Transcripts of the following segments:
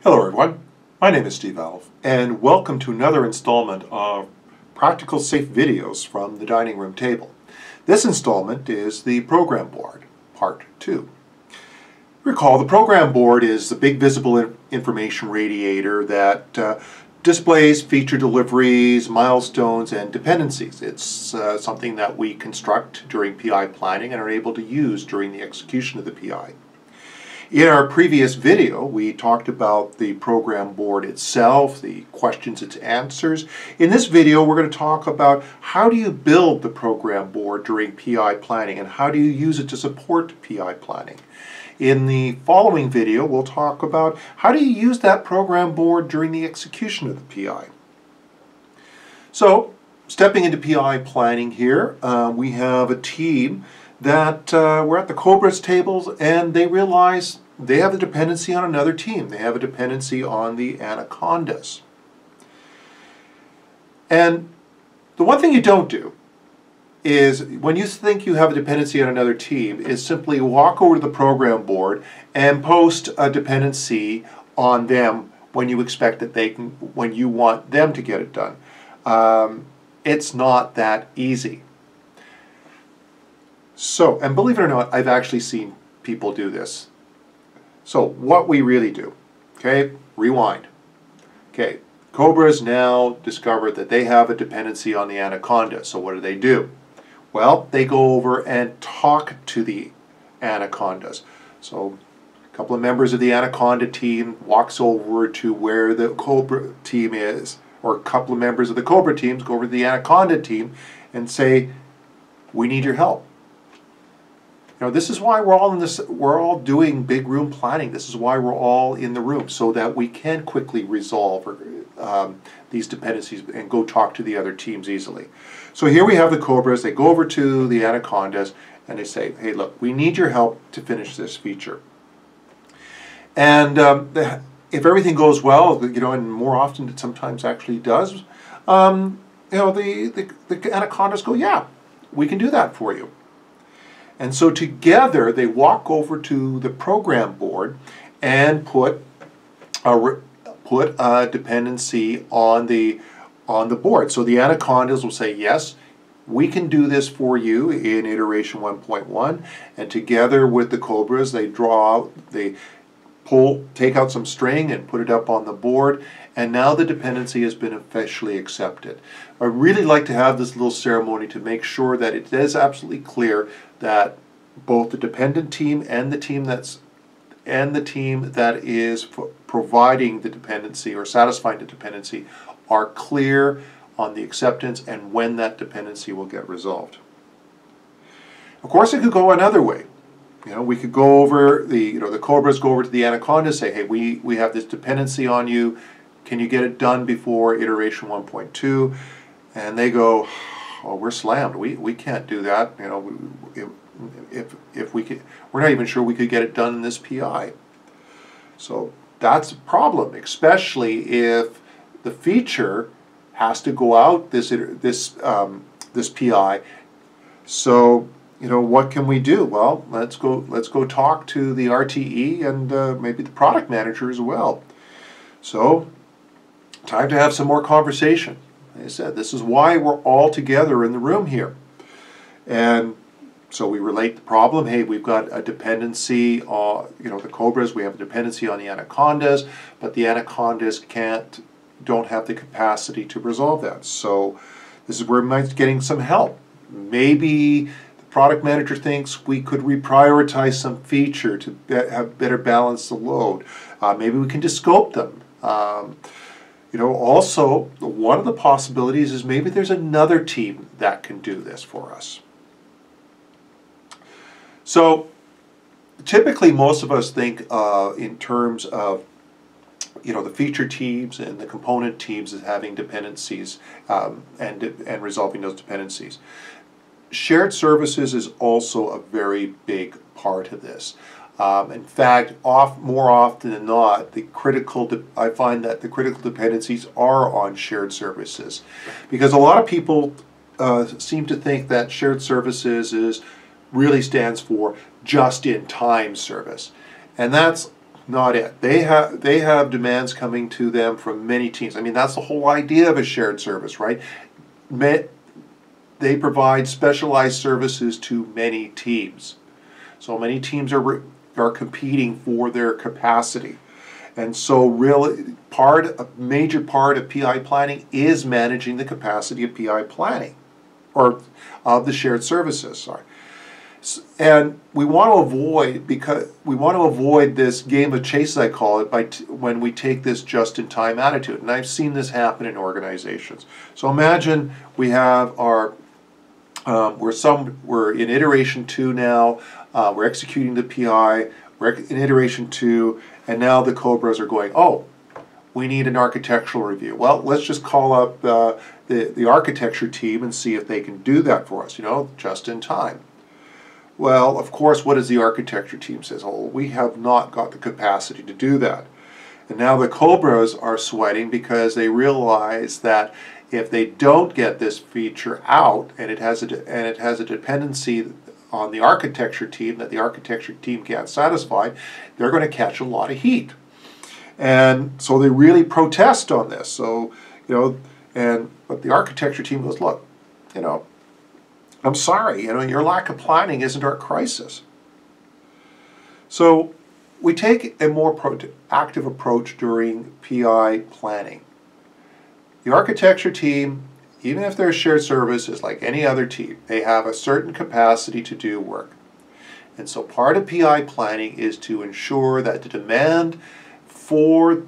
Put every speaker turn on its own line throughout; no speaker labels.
Hello everyone, my name is Steve Alf, and welcome to another installment of Practical Safe Videos from the Dining Room Table. This installment is the program board, part 2. Recall, the program board is the big visible information radiator that displays feature deliveries, milestones, and dependencies. It's something that we construct during PI planning and are able to use during the execution of the PI. In our previous video, we talked about the program board itself, the questions, its answers. In this video, we're going to talk about how do you build the program board during PI planning and how do you use it to support PI planning. In the following video, we'll talk about how do you use that program board during the execution of the PI. So, stepping into PI planning here, we have a team that we're at the Cobra's tables and they realize they have a dependency on another team. They have a dependency on the Anacondas. And the one thing you don't do is when you think you have a dependency on another team is simply walk over to the program board and post a dependency on them when you expect that they can, when you want them to get it done. It's not that easy. So, and believe it or not, I've actually seen people do this. So, what we really do, okay, rewind. Okay, Cobras now discover that they have a dependency on the Anaconda. So what do? Well, they go over and talk to the Anacondas. So, a couple of members of the Anaconda team walks over to where the Cobra team is, or a couple of members of the Cobra teams go over to the Anaconda team and say, "We need your help." You know, this is why we're all doing big room planning. This is why we're all in the room, so that we can quickly resolve these dependencies and go talk to the other teams easily. So here we have the Cobras. They go over to the Anacondas and they say, "Hey, look, we need your help to finish this feature." And if everything goes well, you know, and more often it sometimes actually does, you know, the Anacondas go, "Yeah, we can do that for you." And so together they walk over to the program board and put a dependency on the board. So the Anacondas will say, "Yes, we can do this for you in iteration 1.1." And together with the Cobras, they take out some string and put it up on the board, and now the dependency has been officially accepted. I really like to have this little ceremony to make sure that it is absolutely clear that both the dependent team and the team that is providing the dependency or satisfying the dependency are clear on the acceptance and when that dependency will get resolved. Of course, it could go another way. You know, we could go over the Cobras go over to the Anaconda and say, "Hey, we have this dependency on you. Can you get it done before iteration 1.2? And they go, "Oh, we're slammed. We can't do that. You know, if we could, we're not even sure we could get it done in this PI." So that's a problem, especially if the feature has to go out this PI. So, you know, what can we do? Well, let's go talk to the RTE and maybe the product manager as well. So, time to have some more conversation. Like I said, this is why we're all together in the room here. And so we relate the problem. Hey, we've got a dependency on, you know, the Cobras, we have a dependency on the Anacondas, but the Anacondas don't have the capacity to resolve that. So this is where we might be getting some help. Maybe the product manager thinks we could reprioritize some feature to have better balance the load. Maybe we can descope them. You know, also, one of the possibilities is maybe there's another team that can do this for us. So, typically most of us think in terms of, you know, the feature teams and the component teams as having dependencies and resolving those dependencies. Shared services is also a very big part of this. In fact, more often than not, I find that the critical dependencies are on shared services, because a lot of people seem to think that shared services really stands for just-in-time service, and that's not it. They have demands coming to them from many teams. I mean, that's the whole idea of a shared service, right? They provide specialized services to many teams. So many teams are competing for their capacity. And so really a major part of PI planning is managing the capacity of PI planning, or of the shared services, sorry. And we want to avoid this game of chase, I call it, when we take this just-in-time attitude. And I've seen this happen in organizations. So imagine we have our we're in iteration 2 now. We're executing the PI. We're in iteration 2, and now the Cobras are going, oh, we need an architectural review. Well, let's just call up the architecture team and see if they can do that for us, just in time. Well, of course, what does the architecture team say? Oh, we have not got the capacity to do that. And now the Cobras are sweating because they realize that if they don't get this feature out, and it has a dependency on the architecture team that the architecture team can't satisfy, they're going to catch a lot of heat. And so they really protest on this. So, but the architecture team goes, look, I'm sorry, your lack of planning isn't our crisis. So we take a more active approach during PI planning. The architecture team, even if they're a shared service, is like any other team. They have a certain capacity to do work. And so part of PI planning is to ensure that the demand for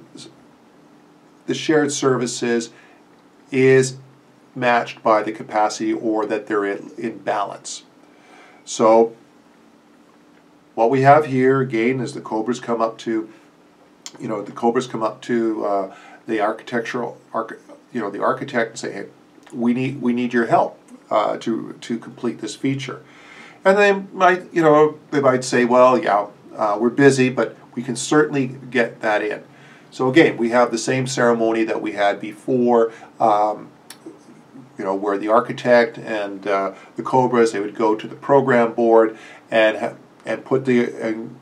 the shared services is matched by the capacity, or that they're in balance. So what we have here again is the Cobras come up to, the the architect and say, hey, we need your help to complete this feature. And they might say, well, yeah, we're busy, but we can certainly get that in. So again, we have the same ceremony that we had before, where the architect and the Cobras, they would go to the program board and put and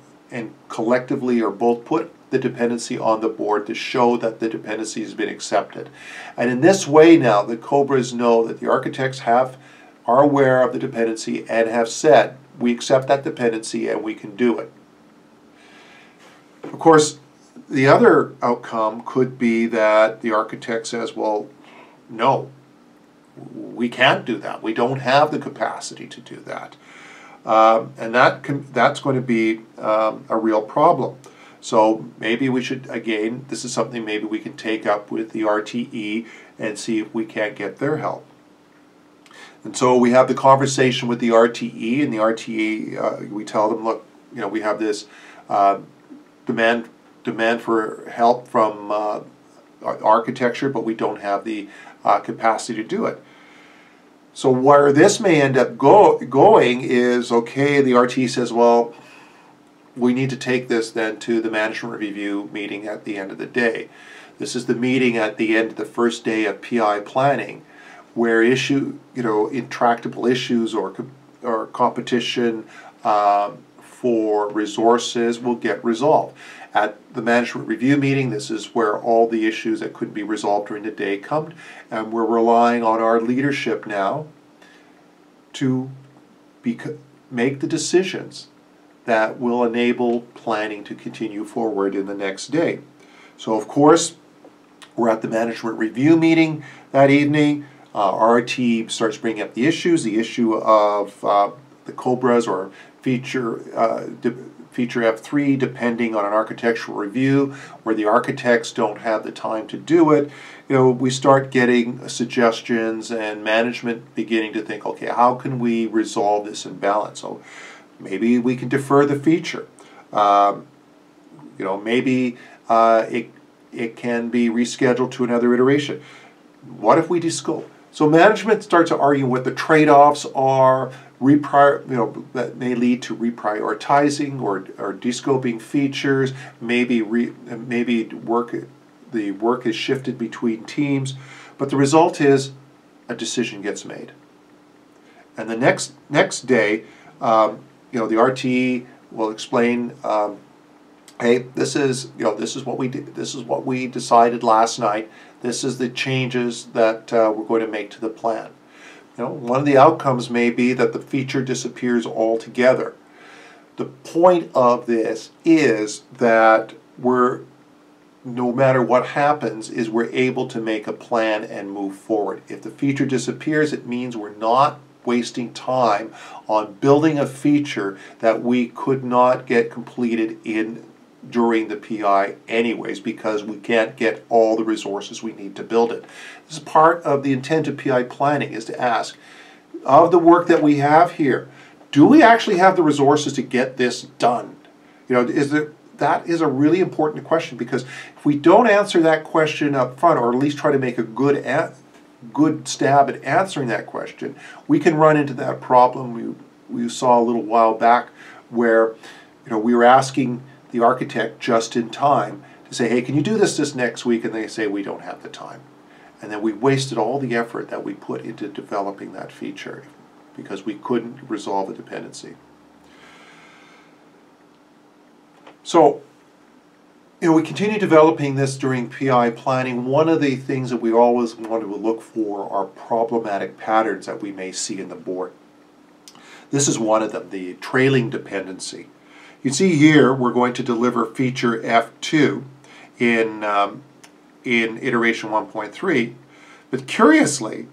collectively or both put the dependency on the board to show that the dependency has been accepted. And in this way now, the Cobras know that the architects are aware of the dependency and have said, we accept that dependency and we can do it. Of course, the other outcome could be that the architect says, well, no, we can't do that. We don't have the capacity to do that. And that's going to be a real problem. So maybe we should, again, this is something maybe we can take up with the RTE and see if we can't get their help. And so we have the conversation with the RTE, and the RTE, we tell them, look, we have this demand for help from architecture, but we don't have the capacity to do it. So where this may end up going is, okay, the RTE says, well, we need to take this then to the management review meeting at the end of the day. This is the meeting at the end of the first day of PI planning, where intractable issues or competition for resources will get resolved. At the management review meeting, this is where all the issues that couldn't be resolved during the day come, and we're relying on our leadership now to make the decisions that will enable planning to continue forward in the next day. So of course, we're at the management review meeting that evening. Our team starts bringing up the issue of the Cobras or feature F3 depending on an architectural review, where the architects don't have the time to do it. We start getting suggestions and management beginning to think, okay, how can we resolve this imbalance? So maybe we can defer the feature. Maybe it can be rescheduled to another iteration. What if we descope? So management starts to argue what the trade-offs are, that may lead to reprioritizing or descoping features. Maybe the work is shifted between teams, but the result is a decision gets made. And the next day, the RTE will explain Hey, this is what we did. This is what we decided last night. This is the changes that we're going to make to the plan. One of the outcomes may be that the feature disappears altogether. The point of this is that no matter what happens, we're able to make a plan and move forward. If the feature disappears, it means we're not wasting time on building a feature that we could not get completed during the PI anyways, because we can't get all the resources we need to build it. This is part of the intent of PI planning, is to ask, of the work that we have here, do we actually have the resources to get this done? That is a really important question, because if we don't answer that question up front, or at least try to make a good stab at answering that question, we can run into that problem we saw a little while back, where we were asking the architect just in time to say, hey, can you do this next week? And they say, we don't have the time. And then we wasted all the effort that we put into developing that feature because we couldn't resolve a dependency. So, we continue developing this during PI planning. One of the things that we always want to look for are problematic patterns that we may see in the board. This is one of them, the trailing dependency. You see here, we're going to deliver feature F2 in iteration 1.3, but curiously,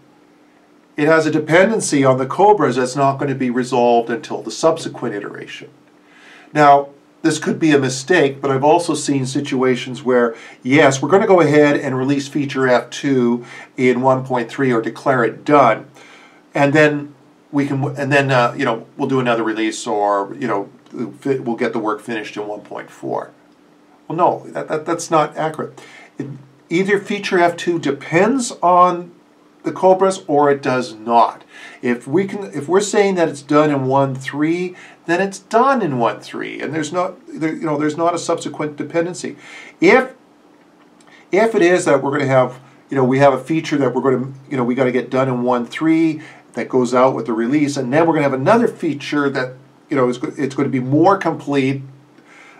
it has a dependency on the cobras that's not going to be resolved until the subsequent iteration. Now, this could be a mistake, but I've also seen situations where, yes, we're going to go ahead and release feature F2 in 1.3 or declare it done, and then we'll do another release, or we'll get the work finished in 1.4. Well, no, that's not accurate. Either feature F2 depends on the cobras or it does not. If we're saying that it's done in 1.3, then it's done in 1.3, and there's not a subsequent dependency. If it is that we're going to have, we have a feature that we're going to, we got to get done in 1.3 that goes out with the release, and then we're going to have another feature that it's going to be more complete.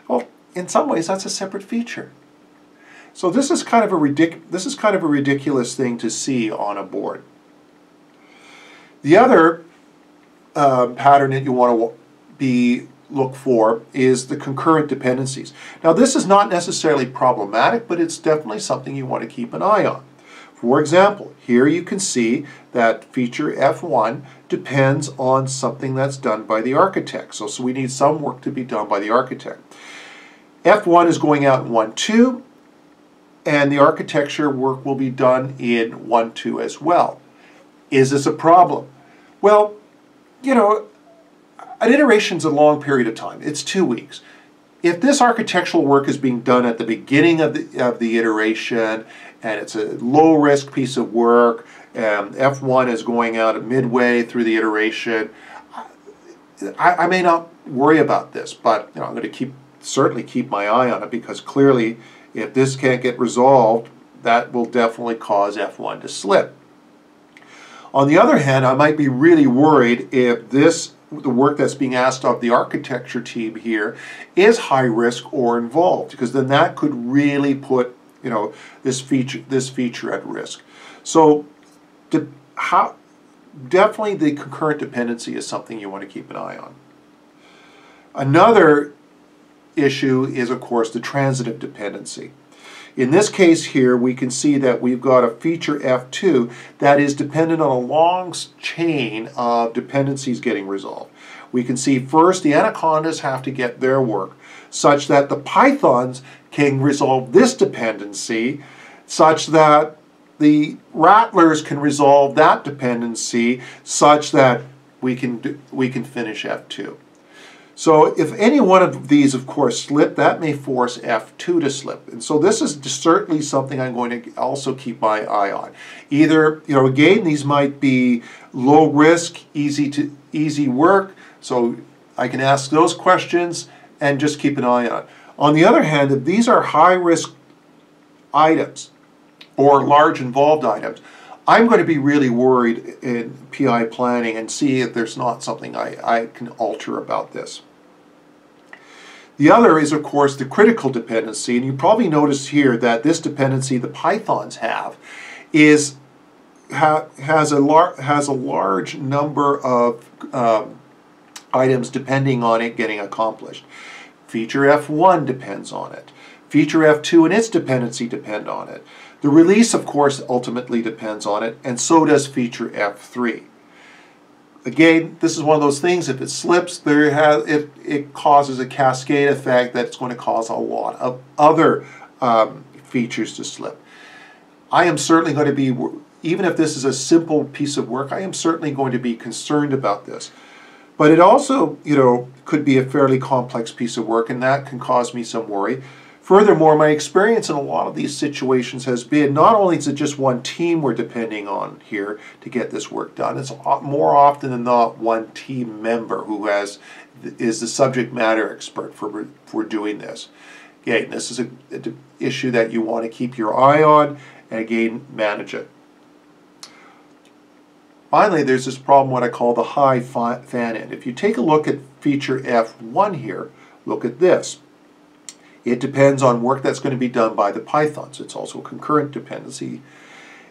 Well, in some ways, that's a separate feature. So this is kind of a ridiculous thing to see on a board. The other pattern that you want to look for is the concurrent dependencies. Now, this is not necessarily problematic, but it's definitely something you want to keep an eye on. For example, here you can see that feature F1 depends on something that's done by the architect. So we need some work to be done by the architect. F1 is going out in 1.2, and the architecture work will be done in 1.2 as well. Is this a problem? Well, an iteration is a long period of time. It's 2 weeks. If this architectural work is being done at the beginning of the iteration, and it's a low-risk piece of work, F1 is going out at midway through the iteration, I may not worry about this, but I'm going to certainly keep my eye on it, because clearly, if this can't get resolved, that will definitely cause F1 to slip. On the other hand, I might be really worried if the work that's being asked of the architecture team here is high risk or involved, because then that could really put this feature at risk. So definitely the concurrent dependency is something you want to keep an eye on. Another issue is, of course, the transitive dependency. In this case here, we can see that we've got a feature F2 that is dependent on a long chain of dependencies getting resolved. We can see first the anacondas have to get their work such that the pythons can resolve this dependency, such that the rattlers can resolve that dependency, such that we can finish F2. So if any one of these, of course, slip, that may force F2 to slip. And so this is certainly something I'm going to also keep my eye on. Either, again, these might be low risk, easy work, so I can ask those questions and just keep an eye on it. On the other hand, if these are high risk items or large involved items, I'm going to be really worried in PI planning and see if there's not something I can alter about this. The other is, of course, the critical dependency, and you probably noticed here that this dependency the Pythons have has a large number of items depending on it getting accomplished. Feature F1 depends on it. Feature F2 and its dependency depend on it. The release, of course, ultimately depends on it, and so does feature F3. Again, this is one of those things, if it slips, it causes a cascade effect that's going to cause a lot of other features to slip. I am certainly going to be, even if this is a simple piece of work, I am certainly going to be concerned about this. But it also, could be a fairly complex piece of work, and that can cause me some worry. Furthermore, my experience in a lot of these situations has been not only is it just one team we're depending on here to get this work done, it's more often than not one team member who is the subject matter expert for doing this. Again, this is an issue that you want to keep your eye on and again manage it. Finally, there's this problem what I call the high fan end. If you take a look at feature F1 here, look at this. It depends on work that's going to be done by the Pythons. It's also a concurrent dependency.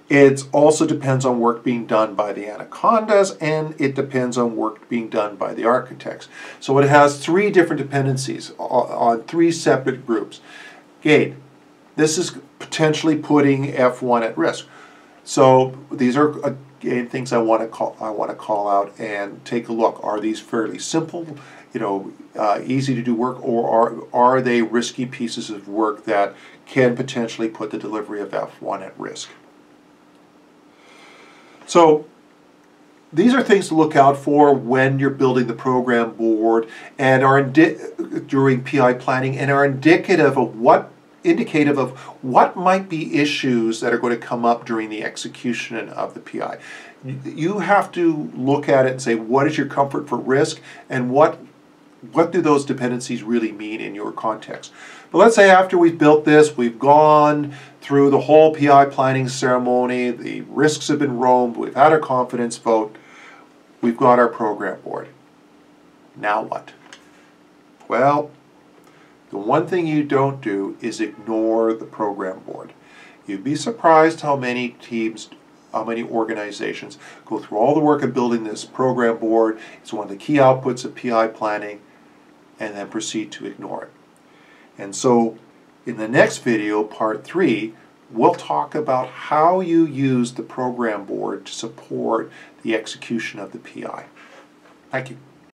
It also depends on work being done by the Anacondas, and it depends on work being done by the architects. So it has three different dependencies on three separate groups. Again, this is potentially putting F1 at risk. So these are again things I want to call out and take a look. Are these fairly simple, easy to do work, or are they risky pieces of work that can potentially put the delivery of F1 at risk? So these are things to look out for when you're building the program board and are during PI planning, and are indicative of what might be issues that are going to come up during the execution of the PI. You have to look at it and say, what is your comfort for risk, and what do those dependencies really mean in your context? But let's say after we've built this, we've gone through the whole PI planning ceremony, the risks have been roamed, we've had our confidence vote, we've got our program board. Now what? Well, the one thing you don't do is ignore the program board. You'd be surprised how many teams, how many organizations go through all the work of building this program board. It's one of the key outputs of PI planning, and then proceed to ignore it. And so in the next video, part 3, we'll talk about how you use the program board to support the execution of the PI. Thank you.